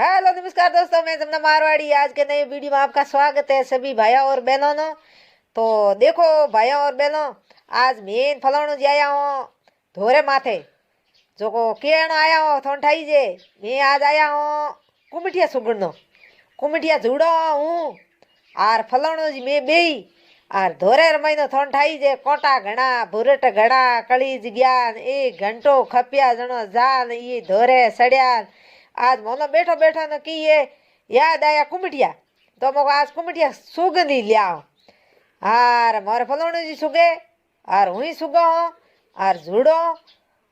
Hello नमस्कार दोस्तों, मैं जमना मारवाड़ी। आज के नए वीडियो में आपका स्वागत है सभी भाइयों और बहनों ने। तो देखो भाइयों और बहनों, आज मैं फलाणु जी आया हूँ धोरे माथे जो को केण आया हूँ थोंठाई जे। मैं आज आया हूँ कुमिठिया सुगड़नो कुमिठिया जुड़ो हूँ आर फलाणु जी मैं बेई आर धोरे महीनो थोंठाई जे कोटा घना भुरट घना कलीज ज्ञान एक घंटो खपिया जनो जान ये धोरे सड़िया। आज मोनो बैठो बैठो न की ये याद आया कुमिठिया, तो मोको आज कुमिठिया सुगंधी लिया आर मोरे फलोणू जी सुगे आर हुई सुगो आर झूड़ो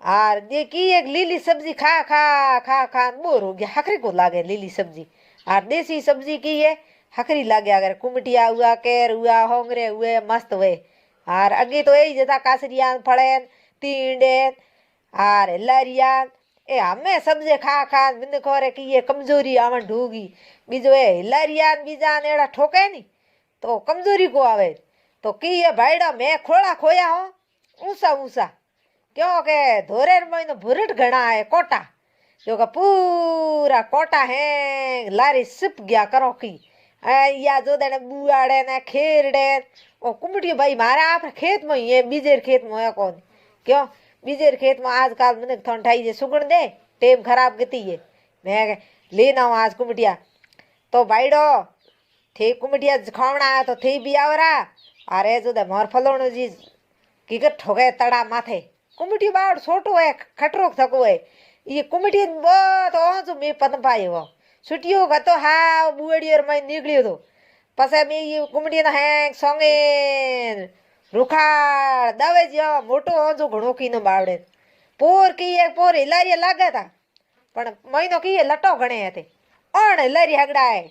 आर देखी एक लीली सब्जी खा खा खा खा बोर हो गया। हकरी को लागे लीली सब्जी आर देसी सब्जी की है हकरी लागे। अगर कुमिठिया हुआ केर हुआ होंगरे हुए मस्त हुए आर अगे तो यही जता कासरिया फड़ेन तींडेन आर हिलारिया ए हमें सब्जे खा खा बिंद खोरे की ये कमजोरी आवन ढूगी बीजो ए हिलारिया बीजा ने एड़ा ठोके नी तो कमजोरी को आवे। तो की ये भाईड़ा मैं खोला खोया हूँ ऊंसा ऊंसा क्योंकि धोरे महीनो भुरट घना है कोटा जो का पूरा कोटा है लारी सिप गया करो की या जो देने बुआड़े ने खेरड़े ओ कुमिठी भाई मारे आप खेत में ये बीजेर खेत में है कौन क्यों बीजेर खेत में आजकल मैंने ठंडाई जे सुगण दे टेम खराब गती है मैं लेना हूँ आज कुमिठिया। तो भाईडो थे कुमिठिया खावना है तो थे भी आवरा अरे जो दे मोर फलोणो जी की कर ठोके तड़ा माथे कुमिठी बाड़ छोटो है खटरो थको है ये कुमिठी बहुत जो मैं पन पाए वो छुट्टियों का तो हाँ बुएड़ी और मैं निकलियो तो पसे मैं ये कुमिठी ना है सोंगे रुखाड़ दवे जो मोटो हो जो घणो की न बावड़े पोर की एक पोर हिलारिया लागे था पण महीनो की लटो घणे हते ओण हिलारी हगड़ा है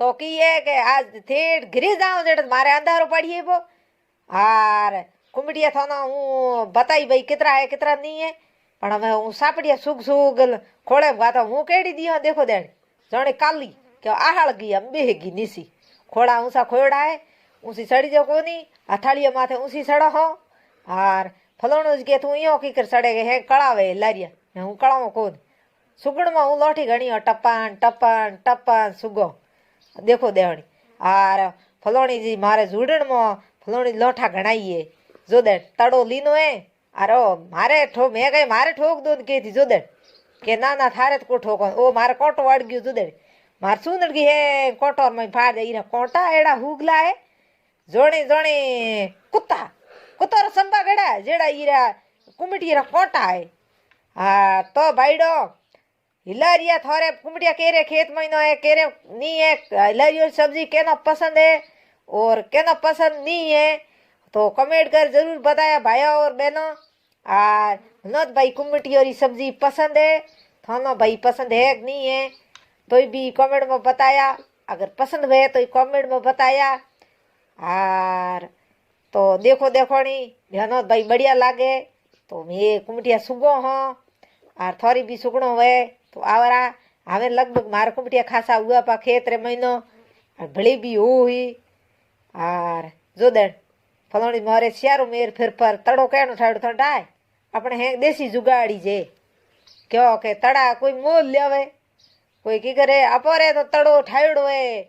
तो की है के आज थेट घिरी जाऊं जेट मारे अंधारो पड़िए वो आर कुमिठिया थाना हूँ बताई भाई कितना है कितना नहीं है पण मैं हूँ सापड़िया सुग सुग खोले गाता हूँ केड़ी दियो देखो देण जाने काली क्या आहड़ गई अंबे की निसी खोड़ा ऊंसा खोड़ा है ऊँची सड़ी जो कोनी हथाड़िया माथे ऊँची सड़ो हो आर फलोणो के तू यो की कर सड़े गए है कड़ावे लारिया हूँ कड़ाव कोन सुगण में हूँ लोठी घनी हो टपान टपान टपान सुगो देखो देवणी आर फलोणी जी मारे जुड़न में फलोणी लोठा घणाई जो दे तड़ो लीनो है अरे मारे ठो मैं कहीं मारे ठोक दो के थी जो दे के ना थारे को ठोको ओ मारे कोटो वाड़ गयो जो दे मार सुंदर की है कोटो में फाड़ दे इरा कोटा एड़ा हुगला है जोड़े जोड़े कुत्ता कुत्ता संबा गड़ा जेड़ा इरा कुमिठी रा कोटा है हाँ। तो भाईडो हिलारिया थोड़े कुमिठिया केरे खेत महीनो है केरे नहीं है हिलारियो सब्जी केनो पसंद है और केनो पसंद नहीं है तो कमेंट कर जरूर बताया भाइयों और बहनों। आ नत भाई कुमिठी और सब्जी पसंद है थानो भाई पसंद है कि नहीं है तो भी कमेंट में बताया। अगर पसंद है तो कमेंट में बताया। आर तो देखो देखो नी बहनों भाई बढ़िया लागे तो मैं कुमिठिया सुगो हाँ आर थोड़ी भी सुगणो हुए तो आवरा हमें लगभग मारे कुमिठिया खासा हुआ पा खेत रे महीनो और भली भी हुई आर जो देन फलोणी मारे सियारो मेर फिर पर तड़ो कहनो ठाड़ो ठंडाए अपने है देसी जुगाड़ी जे क्यों के तड़ा कोई मोल लेवे कोई की करे अपोरे तो तड़ो ठाड़ो है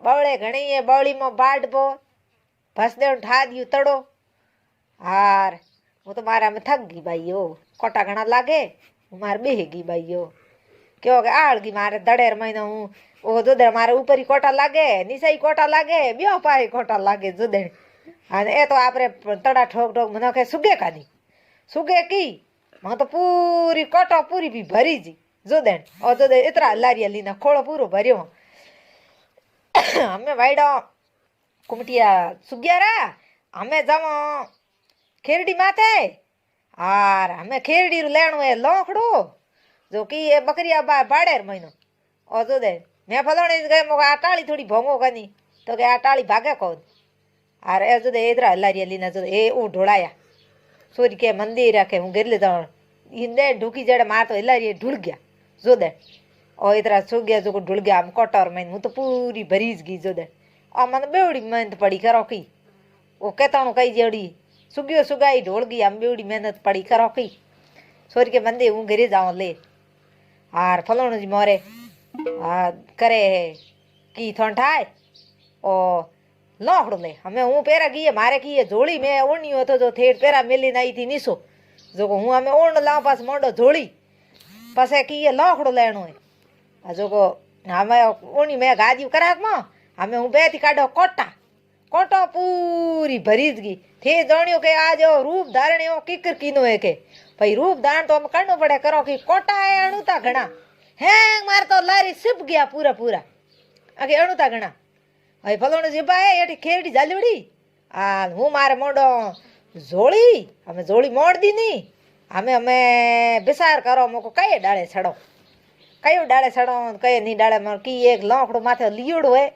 बवड़े घणी है बवड़ी में बाड़ पो भस दे ठा दियो तड़ो हार वो तो मारा में थक गई भाई यो कोटा घना लागे मार बेहेगी भाई यो क्यों के आड़गी मारे दड़ेर महीना हूँ वो जो दे मारे ऊपर ही कोटा लागे नीचे ही कोटा लागे ब्यो पाए कोटा लागे जो दे ए तो आपरे तड़ा ठोक ठोक मनो के सुगे का दी सुगे की मैं तो पूरी कोटो पूरी भी भरी जी जो देन और जो दे इतना लारिया लीना खोलो पूरो भरियो हमें भाईडो कुमिठिया सुग्यारा हमें जाओ खेरडी माथे आर हमें खेरडी लेणो है लोखड़ो जो की ये बकरिया बाड़ेर महीनो और जो दे मैं फलोणी गए मोगा आटाली थोड़ी भोंगो कनी तो के आटाली भागे कौन आर ए जो दे इधर लारिया लीना जो ए ऊ ढोड़ाया सूर्य के मंदिर रखे हूँ गिर लेता इंदे ढूकी जड़े मार तो हिलारिया ढुल गया जो दे और इधर सूख गया जो ढुल गया हम कोटर में हूँ तो पूरी भरीज गई जो दे और मन बेवड़ी मेहनत पड़ी करो की वो कहता हूँ कई जेड़ी सुगियो सुगाई ढोल गई हम बेवड़ी मेहनत पड़ी करो की सूर्य के मंदिर हूँ गिरे जाओ ले હાર ફલાણું જ મોરે હા કરે કી થોન થાય ઓ લોહડું લે અમે હું પેરા ગઈએ મારે કીએ જોડી મેં ઓણ્યું હતો જો થેડ પેરા મેલીને આવી હતી નીસો જો હું અમે ઓણ લાવ પાસ મોડો જોડી પછી કીએ લોહડું લેણું હોય આ જો અમે ઓણી મેં ગાજ્યું કરાકમાં અમે હું બેથી કાઢો કોટા કોટો પૂરી ભરી જ ગઈ તે જાણ્યું કે આ જો રૂપ ધારણ એવો કીકર કીનો હે કે ભાઈ રૂપ ધારણ તો અમે કાઢવું પડે કરો કે કોટા એ અણુતા ઘણા હે મારે તો લારી સીપ ગયા પૂરા પૂરા આગે અણુતા ઘણા હવે ફલોણું જીબા હે એટી ખેરડી જાલવડી આ હું મારે મોડો જોડી અમે જોડી મોડદી નહીં અમે બિસાર કરો મોકો કઈ ડાળે છડો કયું ડાળે છડો કઈ નહીં ડાળે મને કી એક લોંકડું માથે લીવડું હોય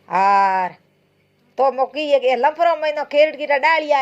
હાર તો મો કીએ કે લંફરો મહિનો ખેરડ કીટા ડાળિયા